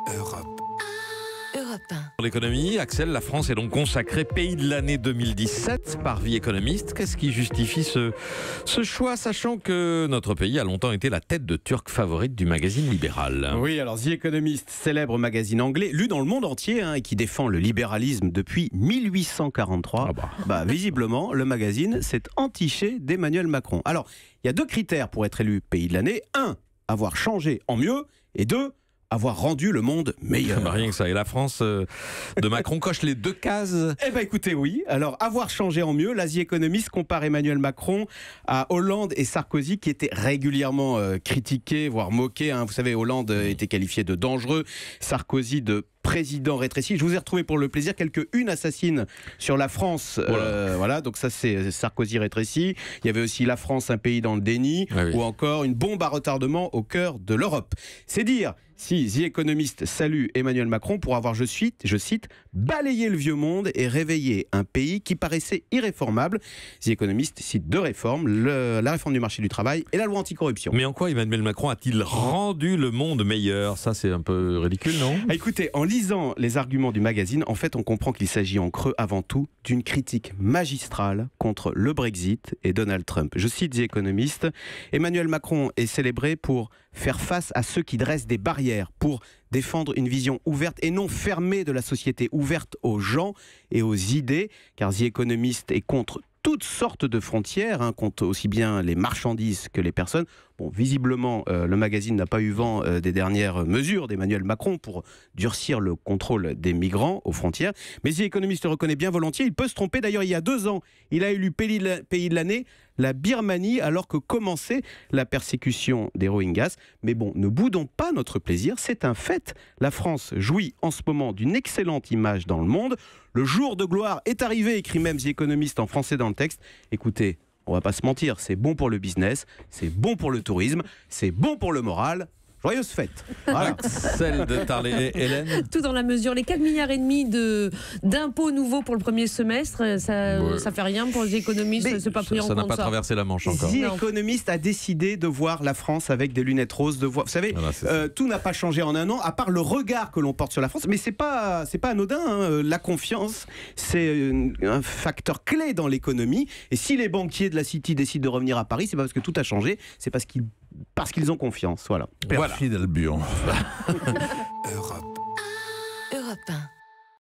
Europe. Europe 1. Pour l'économie, Axel, la France est donc consacrée pays de l'année 2017 par Vie économiste. Qu'est-ce qui justifie ce choix, sachant que notre pays a longtemps été la tête de turc favorite du magazine libéral? Oui, alors The Economist, célèbre magazine anglais, lu dans le monde entier et qui défend le libéralisme depuis 1843. Visiblement, le magazine s'est entiché d'Emmanuel Macron. Alors, il y a deux critères pour être élu pays de l'année. 1, avoir changé en mieux. Et 2, avoir rendu le monde meilleur. Rien que ça. Et la France de Macron coche les deux cases? Écoutez, oui. Alors, avoir changé en mieux, The Economist compare Emmanuel Macron à Hollande et Sarkozy, qui étaient régulièrement critiqués, voire moqués. Vous savez, Hollande était qualifié de dangereux, Sarkozy de président rétréci. Je vous ai retrouvé pour le plaisir quelques unes assassines sur la France. Voilà, donc ça c'est Sarkozy rétréci. Il y avait aussi la France, un pays dans le déni, ou encore une bombe à retardement au cœur de l'Europe. C'est dire si The Economist salue Emmanuel Macron pour avoir, je cite, balayé le vieux monde et réveillé un pays qui paraissait irréformable. The Economist cite deux réformes, la réforme du marché du travail et la loi anticorruption. Mais en quoi Emmanuel Macron a-t-il rendu le monde meilleur? Ça c'est un peu ridicule, non? Écoutez, en lisant les arguments du magazine, en fait, on comprend qu'il s'agit en creux avant tout d'une critique magistrale contre le Brexit et Donald Trump. Je cite The Economist, Emmanuel Macron est célébré pour faire face à ceux qui dressent des barrières, pour défendre une vision ouverte et non fermée de la société, ouverte aux gens et aux idées, car The Economist est contre toutes sortes de frontières, contre aussi bien les marchandises que les personnes. Bon, visiblement, le magazine n'a pas eu vent des dernières mesures d'Emmanuel Macron pour durcir le contrôle des migrants aux frontières. Mais The Economist le reconnaît bien volontiers. Il peut se tromper. D'ailleurs, il y a 2 ans, il a élu pays de l'année la Birmanie, alors que commençait la persécution des Rohingyas. Mais bon, ne boudons pas notre plaisir. C'est un fait. La France jouit en ce moment d'une excellente image dans le monde. Le jour de gloire est arrivé, écrit même The Economist en français dans le texte. Écoutez, on va pas se mentir, c'est bon pour le business, c'est bon pour le tourisme, c'est bon pour le moral. Joyeuse fête. Voilà. Celle de Tarlet. Hélène? Tout dans la mesure. Les 4,5 milliards d'impôts nouveaux pour le premier semestre, ça fait rien pour les économistes. C'est pas pris en compte. Ça n'a pas traversé la Manche encore. The Economist a décidé de voir la France avec des lunettes roses. Vous savez, tout n'a pas changé en un an, à part le regard que l'on porte sur la France. Mais c'est pas anodin. La confiance, c'est un facteur clé dans l'économie. Et si les banquiers de la City décident de revenir à Paris, c'est pas parce que tout a changé, c'est parce qu'ils ont confiance. Voilà. Perfide Albion. Europe.